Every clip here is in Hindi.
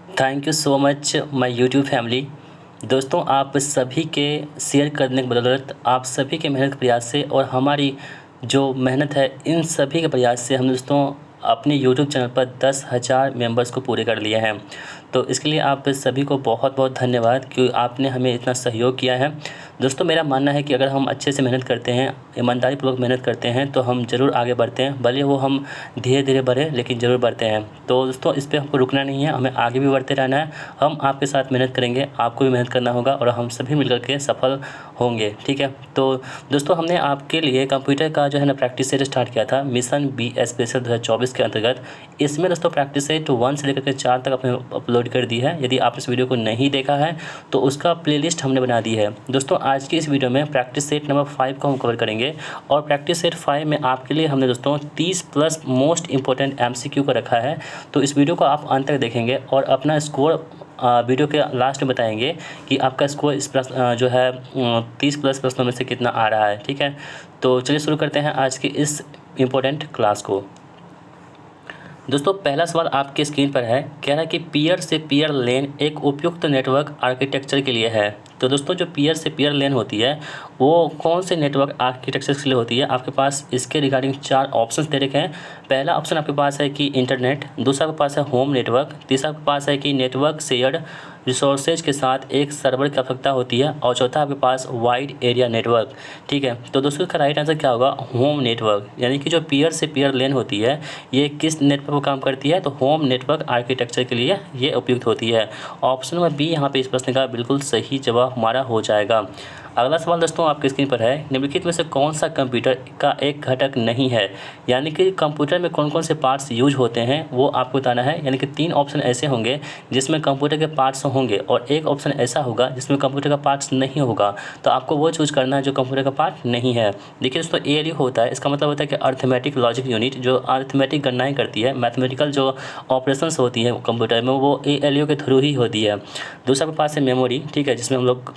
Thank you so much my YouTube family. दोस्तों, आप सभी के शेयर करने की बदौलत, आप सभी के मेहनत के प्रयास से और हमारी जो मेहनत है, इन सभी के प्रयास से हम दोस्तों अपने यूट्यूब चैनल पर 10,000 मेंबर्स को पूरे कर लिए हैं। तो इसके लिए आप सभी को बहुत बहुत धन्यवाद कि आपने हमें इतना सहयोग किया है। दोस्तों, मेरा मानना है कि अगर हम अच्छे से मेहनत करते हैं, ईमानदारीपूर्वक मेहनत करते हैं, तो हम ज़रूर आगे बढ़ते हैं। भले वो हम धीरे-धीरे बढ़े, लेकिन ज़रूर बढ़ते हैं। तो दोस्तों, इस पे हमको रुकना नहीं है, हमें आगे भी बढ़ते रहना है। हम आपके साथ मेहनत करेंगे, आपको भी मेहनत करना होगा और हम सभी मिल कर के सफल होंगे, ठीक है? तो दोस्तों, हमने आपके लिए कंप्यूटर का जो है ना प्रैक्टिस सेट स्टार्ट किया था मिशन बी स्पेशल 2024 के अंतर्गत। इसमें दोस्तों प्रैक्टिस सेट 1 से लेकर के 4 तक आपने अपलोड कर दी है। यदि आप इस वीडियो को नहीं देखा है तो उसका प्लेलिस्ट हमने बना दी है। दोस्तों, आज की इस वीडियो में प्रैक्टिस सेट नंबर 5 को हम कवर करेंगे और प्रैक्टिस सेट 5 में आपके लिए हमने दोस्तों 30 प्लस मोस्ट इंपॉर्टेंट एमसीक्यू का रखा है। तो इस वीडियो को आप अंत तक देखेंगे और अपना स्कोर वीडियो के लास्ट में बताएंगे कि आपका स्कोर इस जो है 30 प्लस प्रश्नों में से कितना आ रहा है, ठीक है? तो चलिए शुरू करते हैं आज की इस इम्पोर्टेंट क्लास को। दोस्तों, पहला सवाल आपके स्क्रीन पर है, कह रहा है कि पीयर से पीयर लेन एक उपयुक्त नेटवर्क आर्किटेक्चर के लिए है। तो दोस्तों, जो पीयर से पीयर लेन होती है वो कौन से नेटवर्क आर्किटेक्चर के लिए होती है? आपके पास इसके रिगार्डिंग 4 ऑप्शंस दे रखे हैं। पहला ऑप्शन आपके पास है कि इंटरनेट, दूसरा आपके पास है होम नेटवर्क, तीसरा आपके पास है कि नेटवर्क शेयर्ड रिसोर्सेज के साथ एक सर्वर की आवश्यकता होती है और चौथा आपके पास वाइड एरिया नेटवर्क, ठीक है? तो दोस्तों, इसका राइट आंसर क्या होगा? Home network. यानी कि जो पीयर से पीयर लेन होती है ये किस नेटवर्क पर काम करती है? तो होम नेटवर्क आर्किटेक्चर के लिए ये उपयुक्त होती है। ऑप्शन नंबर बी यहाँ पे इस प्रश्न का बिल्कुल सही जवाब हमारा हो जाएगा। अगला सवाल दोस्तों आपके स्क्रीन पर है, निम्नलिखित में से कौन सा कंप्यूटर का एक घटक नहीं है? यानी कि कंप्यूटर में कौन कौन से पार्ट्स यूज होते हैं वो आपको बताना है। यानी कि 3 ऑप्शन ऐसे होंगे जिसमें कंप्यूटर के पार्ट्स होंगे और एक ऑप्शन ऐसा होगा जिसमें कंप्यूटर का पार्ट्स नहीं होगा। तो आपको वो चूज़ करना है जो कंप्यूटर का पार्ट नहीं है। देखिए दोस्तों, ALU होता है, इसका मतलब होता है कि अर्थमेटिक लॉजिक यूनिट, जो अर्थमेटिक गणनाएँ करती है, मैथमेटिकल जो ऑपरेशंस होती हैं कंप्यूटर में, वो ALU के थ्रू ही होती है। दूसरा के पास है मेमोरी, ठीक है, जिसमें हम लोग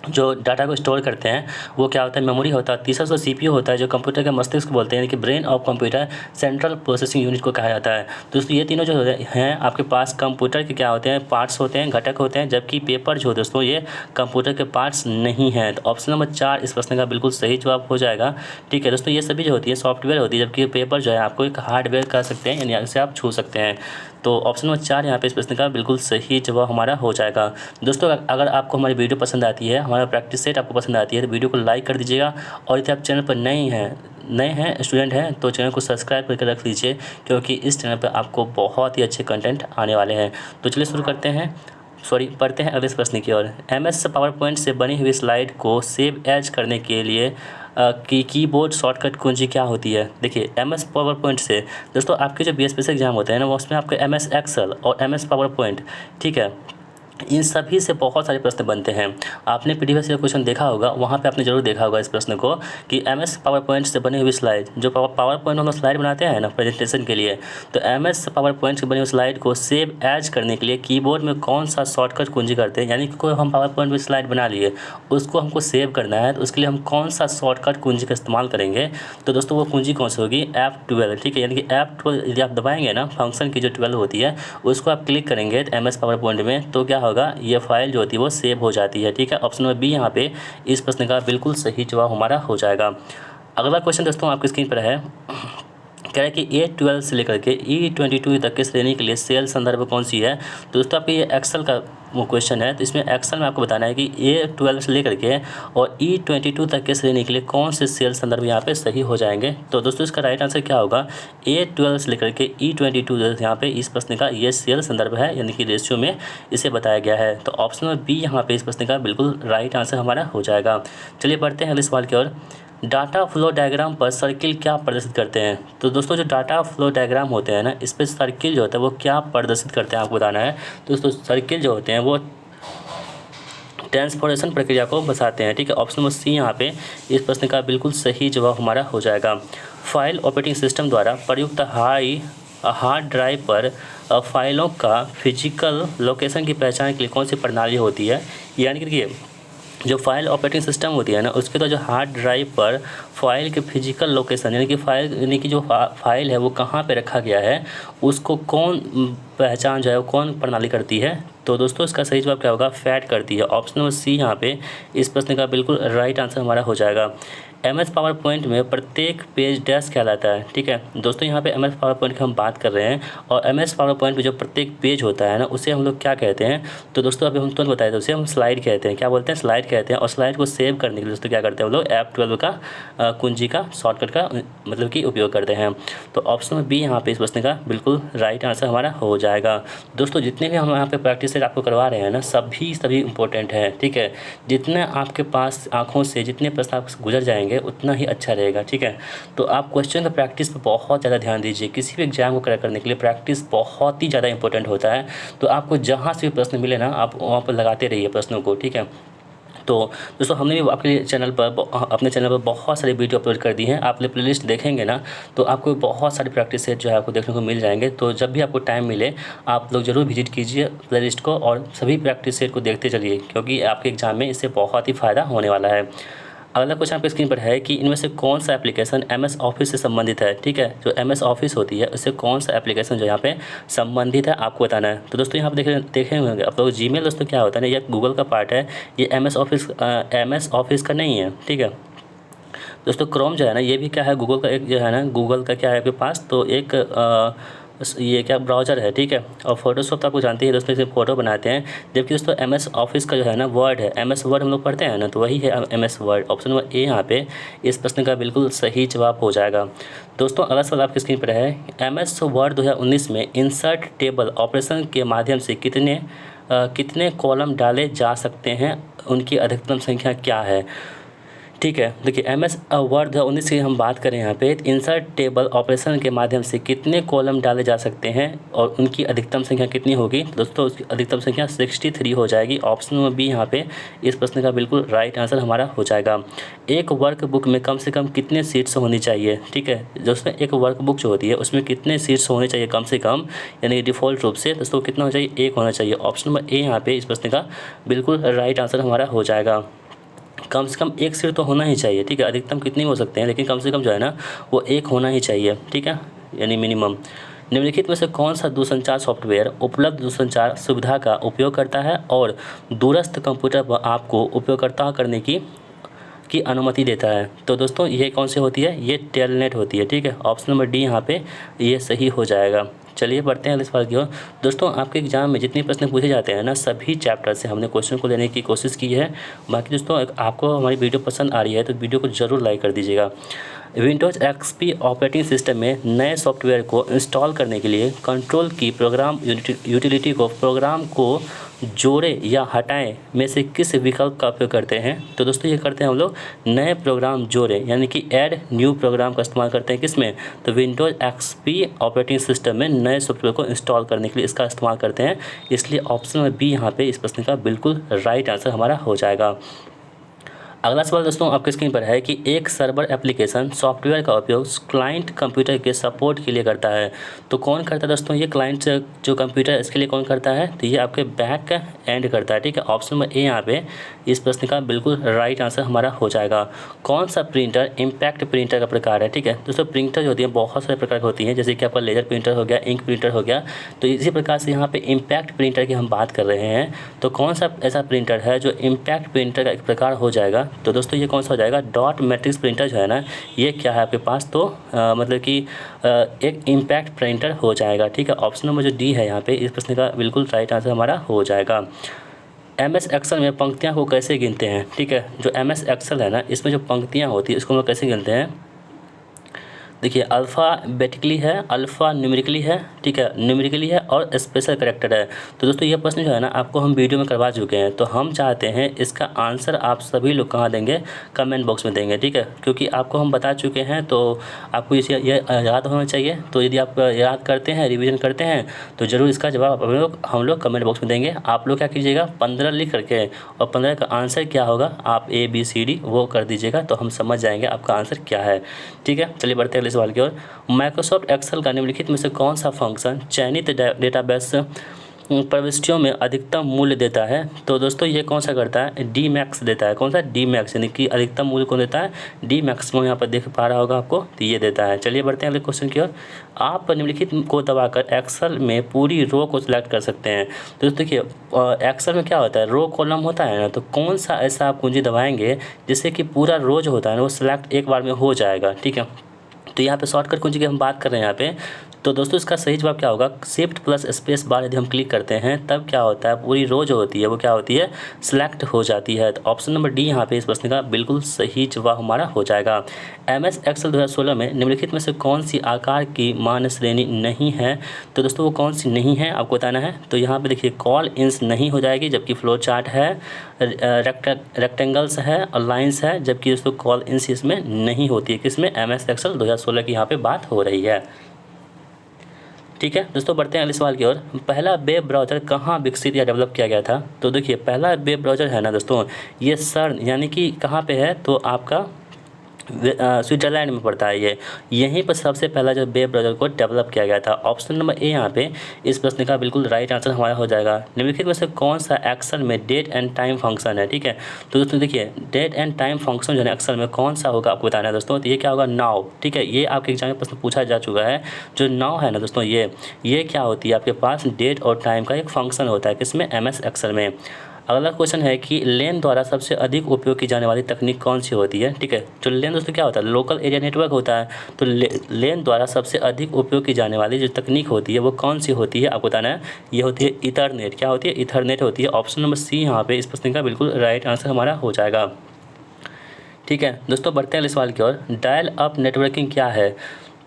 जो डाटा को स्टोर करते हैं वो क्या होता है? मेमोरी होता है। तीसरा CPU होता है, जो कंप्यूटर के मस्तिष्क को बोलते हैं, यानी कि brain of computer, central processing unit को कहा जाता है। दोस्तों, ये तीनों जो हैं आपके पास कंप्यूटर के क्या होते हैं? पार्ट्स होते हैं, घटक होते हैं, जबकि पेपर जो दोस्तों ये कंप्यूटर के पार्ट्स नहीं हैं। तो ऑप्शन नंबर 4 इस प्रश्न का बिल्कुल सही जवाब हो जाएगा, ठीक है दोस्तों? ये सभी जो होती है सॉफ्टवेयर होती है, जबकि पेपर जो है आपको एक हार्डवेयर कह सकते हैं, यानी इसे आप छू सकते हैं। तो ऑप्शन नंबर 4 यहाँ पे इस प्रश्न का बिल्कुल सही जवाब हमारा हो जाएगा। दोस्तों, अगर आपको हमारी वीडियो पसंद आती है, हमारा प्रैक्टिस सेट आपको पसंद आती है, तो वीडियो को लाइक कर दीजिएगा और यदि आप चैनल पर नए हैं स्टूडेंट हैं तो चैनल को सब्सक्राइब करके रख लीजिए, क्योंकि इस चैनल पर आपको बहुत ही अच्छे कंटेंट आने वाले हैं। तो चलिए शुरू करते हैं, पढ़ते हैं अगले प्रश्न की ओर। MS पावर पॉइंट से बनी हुई स्लाइड को सेव एज करने के लिए कीबोर्ड शॉर्टकट कुंजी क्या होती है? देखिए, MS पावर पॉइंट से दोस्तों आपके जो BSPC एग्जाम होते हैं ना, वो उसमें आपके MS एक्सेल और MS पावर पॉइंट, ठीक है, इन सभी से बहुत सारे प्रश्न बनते हैं। आपने प्रीवियस ईयर क्वेश्चन देखा होगा, वहाँ पे आपने जरूर देखा होगा इस प्रश्न को कि MS पावर पॉइंट से बनी हुई स्लाइड, जो पावर पॉइंट हम लोग स्लाइड बनाते हैं ना प्रेजेंटेशन के लिए, तो MS पावर पॉइंट से बनी हुई स्लाइड को सेव एज करने के लिए कीबोर्ड में कौन सा शॉर्टकट कुंजी करते हैं? यानी कि कोई हम पावर पॉइंट में स्लाइड बना लिए, उसको हमको सेव करना है, तो उसके लिए हम कौन सा शॉर्टकट कुंजी का इस्तेमाल करेंगे? तो दोस्तों, वो कुंजी कौन सी होगी? F12, ठीक है। यानी कि F12 यदि आप दबाएंगे ना, फंक्शन की जो 12 होती है उसको आप क्लिक करेंगे MS पावर पॉइंट में, तो क्या होगा? ये फाइल जो होती है वो सेव हो जाती है, ठीक है। ऑप्शन नंबर बी यहाँ पे इस प्रश्न का बिल्कुल सही जवाब हमारा हो जाएगा। अगला क्वेश्चन दोस्तों आपकी स्क्रीन पर है, कह रहा है कि A12 से लेकर के E22 तक के श्रेणी के लिए सेल संदर्भ कौन सी है? तो दोस्तों आपके ये एक्सेल का वो क्वेश्चन है, तो इसमें एक्सेल में आपको बताना है कि A12 से लेकर के और E22 तक के श्रेणी के लिए कौन से सेल संदर्भ यहाँ पे सही हो जाएंगे। तो दोस्तों, इसका राइट आंसर क्या होगा? A12 से लेकर के E22 यहाँ पे इस प्रश्न का ये सेल संदर्भ है, यानी कि रेशियो में इसे बताया गया है। तो ऑप्शन नंबर बी यहाँ पे इस प्रश्न का बिल्कुल राइट आंसर हमारा हो जाएगा। चलिए पढ़ते हैं अगले सवाल की ओर। डाटा फ्लो डायग्राम पर सर्किल क्या प्रदर्शित करते हैं? तो दोस्तों, जो डाटा फ्लो डायग्राम होते हैं ना, इस पर सर्किल जो होता है वो क्या प्रदर्शित करते हैं आपको बताना है। दोस्तों, सर्किल जो होते हैं वो ट्रांसफॉर्मेशन प्रक्रिया को बताते हैं, ठीक है। ऑप्शन नंबर सी यहाँ पे इस प्रश्न का बिल्कुल सही जवाब हमारा हो जाएगा। फाइल ऑपरेटिंग सिस्टम द्वारा प्रयुक्त हार्ड ड्राइव पर फाइलों का फिजिकल लोकेशन की पहचान के लिए कौन सी प्रणाली होती है? यानी कि देखिए, जो फाइल ऑपरेटिंग सिस्टम होती है ना, उसके तो जो हार्ड ड्राइव पर फाइल के फिजिकल लोकेशन यानी कि जो फाइल है वो कहाँ पे रखा गया है, उसको कौन पहचान जो है वो कौन प्रणाली करती है। तो दोस्तों इसका सही जवाब क्या होगा, फैट करती है। ऑप्शन नंबर सी यहाँ पे इस प्रश्न का बिल्कुल राइट आंसर हमारा हो जाएगा। एम एस पावर पॉइंट में प्रत्येक पेज डैश कहलाता है। ठीक है दोस्तों, यहाँ पे एम एस पावर पॉइंट की हम बात कर रहे हैं, और एम एस पावर पॉइंट में जो प्रत्येक पेज होता है ना, उसे हम लोग क्या कहते हैं। तो दोस्तों अभी हम तुरंत बताए थे, उसे हम स्लाइड कहते हैं। क्या बोलते हैं, स्लाइड कहते हैं। और स्लाइड को सेव करने के लिए दोस्तों क्या करते हैं हम लोग, F12 का कुंजी का शॉर्टकट का मतलब कि उपयोग करते हैं। तो ऑप्शन नंबर बी यहाँ पे इस प्रश्न का बिल्कुल राइट आंसर हमारा हो जाएगा। दोस्तों जितने भी हम यहाँ पे प्रैक्टिस सेट आपको करवा रहे हैं ना, सभी इंपॉर्टेंट है। ठीक है, जितना आपके पास आँखों से जितने प्रश्न आप गुजर जाएंगे उतना ही अच्छा रहेगा। ठीक है, तो आप क्वेश्चन का प्रैक्टिस पर बहुत ज़्यादा ध्यान दीजिए। किसी भी एग्जाम को क्रैक करने के लिए प्रैक्टिस बहुत ही ज़्यादा इंपॉर्टेंट होता है। तो आपको जहाँ से भी प्रश्न मिले ना, आप वहाँ पर लगाते रहिए प्रश्नों को। ठीक है, तो दोस्तों हमने भी आपके चैनल पर अपने चैनल पर बहुत सारी वीडियो अपलोड कर दी हैं। आप प्लेलिस्ट देखेंगे ना, तो आपको बहुत सारी प्रैक्टिस सेट जो है आपको देखने को मिल जाएंगे। तो जब भी आपको टाइम मिले आप लोग ज़रूर विजिट कीजिए प्लेलिस्ट को, और सभी प्रैक्टिस सेट को देखते चलिए, क्योंकि आपके एग्जाम में इससे बहुत ही फ़ायदा होने वाला है। अगला क्वेश्चन आपकी स्क्रीन पर है कि इनमें से कौन सा एप्लीकेशन एमएस ऑफिस से संबंधित है। ठीक है, जो एमएस ऑफिस होती है उससे कौन सा एप्लीकेशन जो यहाँ पे संबंधित है आपको बताना है। तो दोस्तों यहाँ पे देखे होंगे आप लोग, जीमेल दोस्तों क्या होता है ना, ये गूगल का पार्ट है, ये एमएस ऑफिस का नहीं है। ठीक है दोस्तों, क्रोम जो है ना, ये भी क्या है, गूगल का एक जो है ना, गूगल का क्या है आपके पास, तो एक ये क्या ब्राउज़र है। ठीक है, और फोटोशॉप तो आपको जानते हैं दोस्तों, इसमें फ़ोटो बनाते हैं। जबकि दोस्तों एमएस ऑफिस का जो है ना वर्ड है, एमएस वर्ड हम लोग पढ़ते हैं ना, तो वही है MS word. Option number A यहाँ पे इस प्रश्न का बिल्कुल सही जवाब हो जाएगा। दोस्तों अगला सवाल आपकी स्क्रीन पर है, एमएस वर्ड 2019 में इंसर्ट टेबल ऑपरेशन के माध्यम से कितने कॉलम डाले जा सकते हैं, उनकी अधिकतम संख्या क्या है। ठीक है, देखिए एमएस वर्ड 2019 की हम बात करें यहाँ पे, इंसर्ट टेबल ऑपरेशन के माध्यम से कितने कॉलम डाले जा सकते हैं और उनकी अधिकतम संख्या कितनी होगी। दोस्तों उसकी अधिकतम संख्या 63 हो जाएगी। ऑप्शन नंबर बी यहाँ पे इस प्रश्न का बिल्कुल राइट आंसर हमारा हो जाएगा। एक वर्क बुक में कम से कम कितने सीट्स होनी चाहिए। ठीक है दोस्तों, एक वर्क बुक जो होती है उसमें कितने सीट्स होने चाहिए कम से कम, यानी डिफ़ॉल्ट रूप से दोस्तों कितना होना चाहिए, एक होना चाहिए। ऑप्शन नंबर ए यहाँ पे इस प्रश्न का बिल्कुल राइट आंसर हमारा हो जाएगा। कम से कम एक सीट तो होना ही चाहिए। ठीक है, अधिकतम कितनी हो सकते हैं, लेकिन कम से कम जो है ना वो एक होना ही चाहिए। ठीक है, यानी मिनिमम। निम्नलिखित में से कौन सा दूरसंचार सॉफ्टवेयर उपलब्ध दूरसंचार सुविधा का उपयोग करता है और दूरस्थ कंप्यूटर पर आपको उपयोगकर्ता करने की अनुमति देता है। तो दोस्तों ये कौन सी होती है, ये टेलनेट होती है। ठीक है, ऑप्शन नंबर डी यहाँ पे ये सही हो जाएगा। चलिए बढ़ते हैं अगले सवाल की ओर। दोस्तों आपके एग्जाम में जितने प्रश्न पूछे जाते हैं ना, सभी चैप्टर से हमने क्वेश्चन को लेने की कोशिश की है। बाकी दोस्तों आपको हमारी वीडियो पसंद आ रही है तो वीडियो को ज़रूर लाइक कर दीजिएगा। विंडोज़ एक्सपी ऑपरेटिंग सिस्टम में नए सॉफ्टवेयर को इंस्टॉल करने के लिए कंट्रोल की प्रोग्राम यूटिलिटी को प्रोग्राम को जोड़े या हटाएं में से किस विकल्प का उपयोग करते हैं। तो दोस्तों ये करते हैं हम लोग नए प्रोग्राम जोड़े, यानी कि ऐड न्यू प्रोग्राम का इस्तेमाल करते हैं। किसमें, तो विंडोज़ एक्सपी ऑपरेटिंग सिस्टम में नए सॉफ्टवेयर को इंस्टॉल करने के लिए इसका इस्तेमाल करते हैं। इसलिए ऑप्शन नंबर बी यहाँ पे इस प्रश्न का बिल्कुल राइट आंसर हमारा हो जाएगा। अगला सवाल दोस्तों आपके स्क्रीन पर है कि एक सर्वर एप्लीकेशन सॉफ्टवेयर का उपयोग क्लाइंट कंप्यूटर के सपोर्ट के लिए करता है। तो कौन करता है दोस्तों, ये क्लाइंट जो कंप्यूटर है इसके लिए कौन करता है, तो ये आपके बैक एंड करता है। ठीक है, ऑप्शन नंबर ए यहाँ पे इस प्रश्न का बिल्कुल राइट आंसर हमारा हो जाएगा। कौन सा प्रिंटर इम्पैक्ट प्रिंटर का प्रकार है। ठीक है दोस्तों, प्रिंटर जो होती है बहुत सारे प्रकार की होती हैं, जैसे कि आपका लेजर प्रिंटर हो गया, इंक प्रिंटर हो गया। तो इसी प्रकार से यहाँ पे इम्पैक्ट प्रिंटर की हम बात कर रहे हैं। तो कौन सा ऐसा प्रिंटर है जो इम्पैक्ट प्रिंटर का एक प्रकार हो जाएगा। तो दोस्तों ये कौन सा हो जाएगा, डॉट मैट्रिक्स प्रिंटर जो है ना, ये क्या है आपके पास, तो मतलब कि एक इम्पैक्ट प्रिंटर हो जाएगा। ठीक है, ऑप्शन नंबर जो डी है यहाँ पे इस प्रश्न का बिल्कुल राइट आंसर हमारा हो जाएगा। एमएस एक्सेल में पंक्तियाँ को कैसे गिनते हैं। ठीक है, जो एमएस एक्सेल है ना, इसमें जो पंक्तियाँ होती है इसको हम लोग कैसे गिनते हैं। देखिए अल्फ़ाबेटिकली है, अल्फ़ा न्यूमेरिकली है। ठीक है, न्यूमेरिकली है और स्पेशल कैरेक्टर है। तो दोस्तों ये प्रश्न जो है ना आपको हम वीडियो में करवा चुके हैं, तो हम चाहते हैं इसका आंसर आप सभी लोग कहाँ देंगे, कमेंट बॉक्स में देंगे। ठीक है, क्योंकि आपको हम बता चुके हैं तो आपको इसे ये याद होना चाहिए। तो यदि आप याद करते हैं, रिविज़न करते हैं, तो ज़रूर इसका जवाब हम लोग कमेंट बॉक्स में देंगे। आप लोग क्या कीजिएगा, 15 लिख करके और 15 का आंसर क्या होगा आप ABCD वो कर दीजिएगा, तो हम समझ जाएंगे आपका आंसर क्या है। ठीक है, चलिए बढ़ते हैं अगले सवाल की ओर। माइक्रोसॉफ्ट एक्सेल का निम्नलिखित में से कौन सा फंक्शन चयनित डेटाबेस प्रविष्टियों में अधिकतम मूल्य देता है, तो दोस्तों ये कौन सा करता है, डी मैक्स देता है। कौन सा, डी मैक्स, यानी कि अधिकतम मूल्य कौन देता है, डी मैक्सिमम। यहाँ पर देख पा रहा होगा आपको, तो ये देता है। चलिए बढ़ते हैं अगले क्वेश्चन की ओर। आप निम्नलिखित को दबाकर एक्सेल में पूरी रो को सिलेक्ट कर सकते हैं। तो दोस्तों देखिए एक्सेल में क्या होता है, रो कॉलम होता है ना, तो कौन सा ऐसा आप कुंजी दबाएंगे जिससे कि पूरा रो जो होता है ना वो सिलेक्ट एक बार में हो जाएगा। ठीक है, तो यहाँ पे शॉर्टकट कुंजी की हम बात कर रहे हैं यहाँ पे। तो दोस्तों इसका सही जवाब क्या होगा, शिफ्ट प्लस स्पेस बार यदि हम क्लिक करते हैं तब क्या होता है, पूरी रो जो होती है वो क्या होती है, सिलेक्ट हो जाती है। तो ऑप्शन नंबर डी यहाँ पे इस प्रश्न का बिल्कुल सही जवाब हमारा हो जाएगा। MS एक्सेल 2016 में निम्नलिखित में से कौन सी आकार की मान श्रेणी नहीं है। तो दोस्तों वो कौन सी नहीं है आपको बताना है। तो यहाँ पे देखिए कॉल इंस नहीं हो जाएगी, जबकि फ्लो चार्ट है, रेक्टेंगल्स है और लाइन्स है, जबकि दोस्तों कॉल इंस इसमें नहीं होती है। किसमें, MS एक्सेल 2016 की यहाँ पे बात हो रही है। ठीक है दोस्तों, बढ़ते हैं अगले सवाल की ओर। पहला वेब ब्राउज़र कहाँ विकसित या डेवलप किया गया था। तो देखिए पहला वेब ब्राउज़र है ना दोस्तों, ये सर्न यानी कि कहाँ पे है, तो आपका स्विट्ज़रलैंड में पड़ता है ये। यहीं पर सबसे पहला जो वेब ब्राउज़र को डेवलप किया गया था। ऑप्शन नंबर ए यहाँ पे इस प्रश्न का बिल्कुल राइट आंसर हमारा हो जाएगा। निम्नलिखित में से कौन सा एक्सेल में डेट एंड टाइम फंक्शन है। ठीक है, तो दोस्तों देखिए डेट एंड टाइम फंक्शन जो है एक्सेल में कौन सा होगा आपको बताना है दोस्तों। तो ये क्या होगा, नाउ। ठीक है, ये आपके एग्जाम में प्रश्न पूछा जा चुका है। जो नाउ है ना दोस्तों, ये क्या होती है, आपके पास डेट और टाइम का एक फंक्शन होता है। किसमें, MS एक्सेल में। अगला क्वेश्चन है कि लेन द्वारा सबसे अधिक उपयोग की जाने वाली तकनीक कौन सी होती है। ठीक है, तो लेन दोस्तों क्या होता है, लोकल एरिया नेटवर्क होता है। तो लेन द्वारा सबसे अधिक उपयोग की जाने वाली जो तकनीक होती है वो कौन सी होती है आपको बताना है। ये होती है इथरनेट। क्या होती है, इथरनेट होती है। ऑप्शन नंबर सी यहाँ पे इस प्रश्न का बिल्कुल राइट आंसर हमारा हो जाएगा। ठीक है दोस्तों, बढ़ते हैं अगले सवाल की ओर। डायल अप नेटवर्किंग क्या है।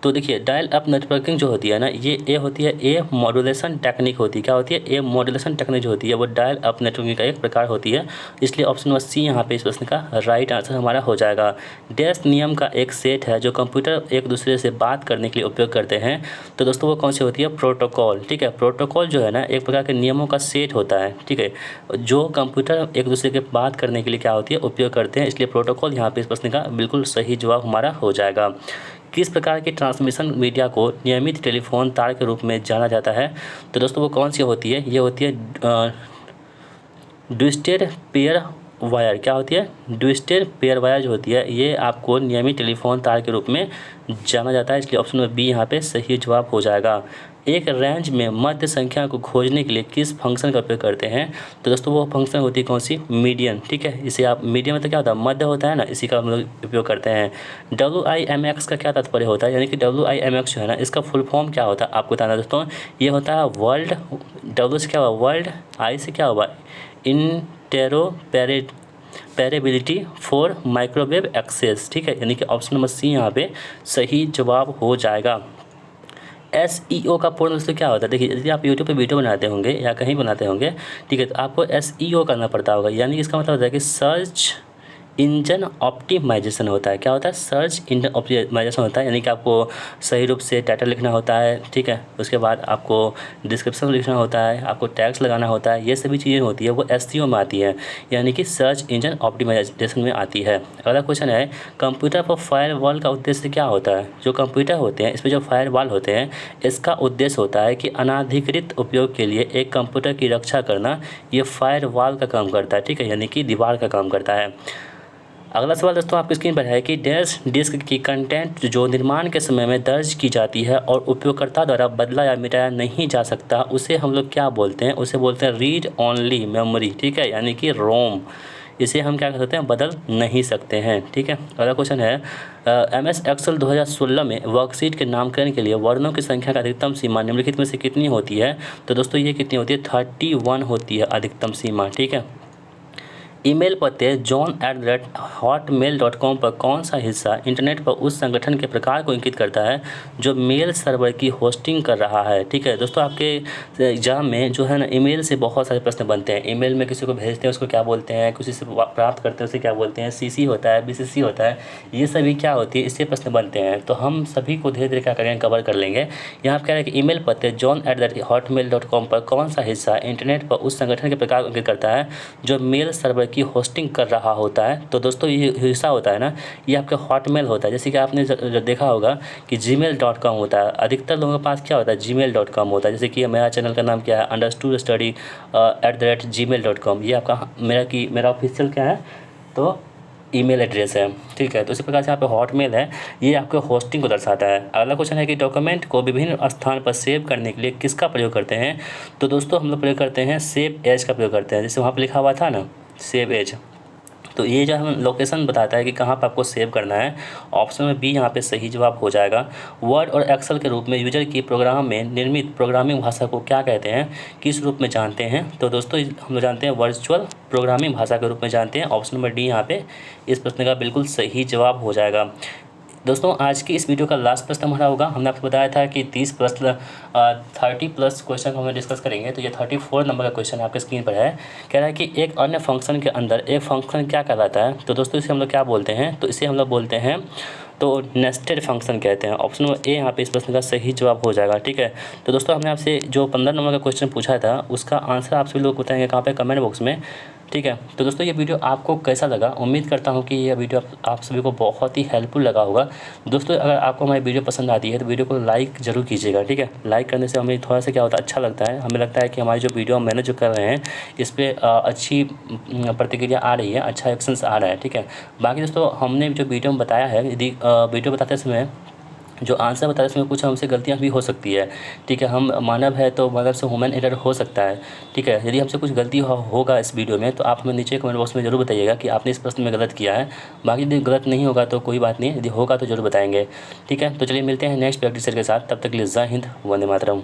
तो देखिए डायल अप नेटवर्किंग जो होती है ना, ये होती है ए मॉड्यूलेशन टेक्निक होती है। क्या होती है, ए मॉड्यूलेशन टेक्निक जो होती है वो डायल अप नेटवर्किंग का एक प्रकार होती है। इसलिए ऑप्शन नंबर सी यहाँ पे इस प्रश्न का राइट आंसर हमारा हो जाएगा। डैश नियम का एक सेट है जो कंप्यूटर एक दूसरे से बात करने के लिए उपयोग करते हैं। तो दोस्तों वो कौन सी होती है, प्रोटोकॉल। ठीक है, प्रोटोकॉल जो है ना एक प्रकार के नियमों का सेट होता है। ठीक है, जो कंप्यूटर एक दूसरे के बात करने के लिए क्या होती है, उपयोग करते हैं। इसलिए प्रोटोकॉल यहाँ पे इस प्रश्न का बिल्कुल सही जवाब हमारा हो जाएगा। किस प्रकार की ट्रांसमिशन मीडिया को नियमित टेलीफोन तार के रूप में जाना जाता है। तो दोस्तों वो कौन सी होती है, ये होती है ट्विस्टेड पेयर वायर। क्या होती है, ट्विस्टेड पेयर वायर जो होती है ये आपको नियमित टेलीफोन तार के रूप में जाना जाता है। इसलिए ऑप्शन नंबर बी यहाँ पे सही जवाब हो जाएगा। एक रेंज में मध्य संख्या को खोजने के लिए किस फंक्शन का उपयोग करते हैं। तो दोस्तों वो फंक्शन होती है कौन सी, मीडियन। ठीक है, इसे आप मीडियन मतलब क्या होता है, मध्य होता है ना, इसी का हम लोग उपयोग करते हैं। WIMX का क्या तात्पर्य होता है, यानी कि WIMX जो है ना इसका फुल फॉर्म क्या होता है आपको बताना दोस्तों। ये होता है वर्ल्ड, W से क्या हुआ वर्ल्ड, I से क्या हुआ इंटेरोपेरेबिलिटी फॉर माइक्रोवेव एक्सेस। ठीक है, यानी कि ऑप्शन नंबर सी यहाँ पे सही जवाब हो जाएगा। SEO का पूर्ण दोस्तों क्या होता है। देखिए यदि आप यूट्यूब पे वीडियो बनाते होंगे या कहीं बनाते होंगे, ठीक है, तो आपको SEO करना पड़ता होगा। यानी इसका मतलब होता है कि सर्च इंजन ऑप्टिमाइजेशन होता है। क्या होता है, सर्च इंजन ऑप्टिमाइजेशन होता है। यानी कि आपको सही रूप से टाइटल लिखना होता है। ठीक है, उसके बाद आपको डिस्क्रिप्शन लिखना होता है, आपको टैग्स लगाना होता है। ये सभी चीज़ें होती है वो SEO में आती है, यानी कि सर्च इंजन ऑप्टिमाइजेशन में आती है। अगला क्वेश्चन है कंप्यूटर पर फायरवॉल का उद्देश्य क्या होता है। जो कंप्यूटर होते हैं इसमें जो फायरवॉल होते हैं इसका उद्देश्य होता है कि अनाधिकृत उपयोग के लिए एक कंप्यूटर की रक्षा करना। ये फायरवॉल का काम करता है। ठीक है, यानी कि दीवार का काम करता है। अगला सवाल दोस्तों आपकी स्क्रीन पर है कि डैश डिस्क की कंटेंट जो निर्माण के समय में दर्ज की जाती है और उपयोगकर्ता द्वारा बदला या मिटाया नहीं जा सकता, उसे हम लोग क्या बोलते हैं, उसे बोलते हैं रीड ओनली मेमोरी। ठीक है, यानी कि रोम। इसे हम क्या कर सकते हैं, बदल नहीं सकते हैं। ठीक है, अगला क्वेश्चन है MS एक्सेल 2016 में वर्कशीट के नामकरण के लिए वर्णों की संख्या का अधिकतम सीमा निम्नलिखित में से कितनी होती है। तो दोस्तों ये कितनी होती है, 31 होती है अधिकतम सीमा। ठीक है, ईमेल पते john@hotmail.com पर कौन सा हिस्सा इंटरनेट पर उस संगठन के प्रकार को इंगित करता है जो मेल सर्वर की होस्टिंग कर रहा है। ठीक है दोस्तों, आपके एग्जाम में जो है ना ईमेल से बहुत सारे प्रश्न बनते हैं। ईमेल में किसी को भेजते हैं उसको क्या बोलते हैं, किसी से प्राप्त करते हैं उसे क्या बोलते हैं, CC होता है, BCC होता है, ये सभी क्या होती है, इससे प्रश्न बनते हैं। तो हम सभी को धीरे धीरे क्या करेंगे, कवर कर लेंगे। यहाँ पर कह रहे हैं कि ईमेल पते john@hotmail.com पर कौन सा हिस्सा इंटरनेट पर उस संगठन के प्रकार को इंगित करता है जो मेल सर्वर की होस्टिंग कर रहा होता है। तो दोस्तों ये हिस्सा होता है ना, ये आपका हॉटमेल होता है। जैसे कि आपने देखा होगा कि gmail.com होता है, अधिकतर लोगों के पास क्या होता है, gmail.com होता है। जैसे कि मेरा चैनल का नाम क्या है, understoodstudy@gmail.com, ये आपका मेरा ऑफिशियल क्या है, तो ईमेल एड्रेस है, ठीक है। तो इसी प्रकार से यहाँ पे हॉटमेल है, ये आपके होस्टिंग को दर्शाता है। अगला क्वेश्चन है कि डॉक्यूमेंट को विभिन्न स्थान पर सेव करने के लिए किसका प्रयोग करते हैं। तो दोस्तों हम लोग प्रयोग करते हैं सेव एज का प्रयोग करते हैं। जैसे वहाँ पर लिखा हुआ था ना सेव एज, तो ये जो हम लोकेशन बताता है कि कहाँ पर आपको सेव करना है। ऑप्शन में बी यहाँ पे सही जवाब हो जाएगा। वर्ड और एक्सेल के रूप में यूजर की प्रोग्राम में निर्मित प्रोग्रामिंग भाषा को क्या कहते हैं, किस रूप में जानते हैं। तो दोस्तों हम लोग जानते हैं वर्चुअल प्रोग्रामिंग भाषा के रूप में जानते हैं। ऑप्शन नंबर डी यहाँ पे इस प्रश्न का बिल्कुल सही जवाब हो जाएगा। दोस्तों आज की इस वीडियो का लास्ट प्रश्न हमारा होगा। हमने आपको बताया था कि 30 प्रश्न 30+ क्वेश्चन हम डिस्कस करेंगे। तो ये 34 नंबर का क्वेश्चन आपके स्क्रीन पर है। कह रहा है कि एक अन्य फंक्शन के अंदर एक फंक्शन क्या कहलाता है। तो दोस्तों इसे हम लोग क्या बोलते हैं, तो इसे हम लोग बोलते हैं तो नेस्टेड फंक्शन कहते हैं। ऑप्शन नंबर ए यहाँ पे इस प्रश्न का सही जवाब हो जाएगा, ठीक है। तो दोस्तों हमने आपसे जो 15 नंबर का क्वेश्चन पूछा था उसका आंसर आप सभी लोग बताएंगे कहाँ पे, कमेंट बॉक्स में, ठीक है। तो दोस्तों ये वीडियो आपको कैसा लगा, उम्मीद करता हूँ कि ये वीडियो आप सभी को बहुत ही हेल्पफुल लगा होगा। दोस्तों अगर आपको हमारी वीडियो पसंद आती है तो वीडियो को लाइक ज़रूर कीजिएगा, ठीक है। लाइक करने से हमें थोड़ा सा क्या होता है, अच्छा लगता है। हमें लगता है कि हमारी जो वीडियो हम मैनेज जो कर रहे हैं इस पर अच्छी प्रतिक्रिया आ रही है, अच्छा एक्शंस आ रहा है, ठीक है। बाकी दोस्तों हमने जो वीडियो में बताया है, यदि वीडियो बताते समय जो आंसर बताते समय कुछ हमसे गलतियां भी हो सकती है, ठीक है। हम मानव है तो मानव से ह्यूमन एरर हो सकता है, ठीक है। यदि हमसे कुछ गलती होगा इस वीडियो में तो आप हमें नीचे कमेंट बॉक्स में ज़रूर बताइएगा कि आपने इस प्रश्न में गलत किया है। बाकी यदि गलत नहीं होगा तो कोई बात नहीं, यदि होगा तो ज़रूर बताएंगे, ठीक है। तो चलिए मिलते हैं नेक्स्ट प्रैक्टिस के साथ, तब तक के लिए जय हिंद, वंदे मातरम।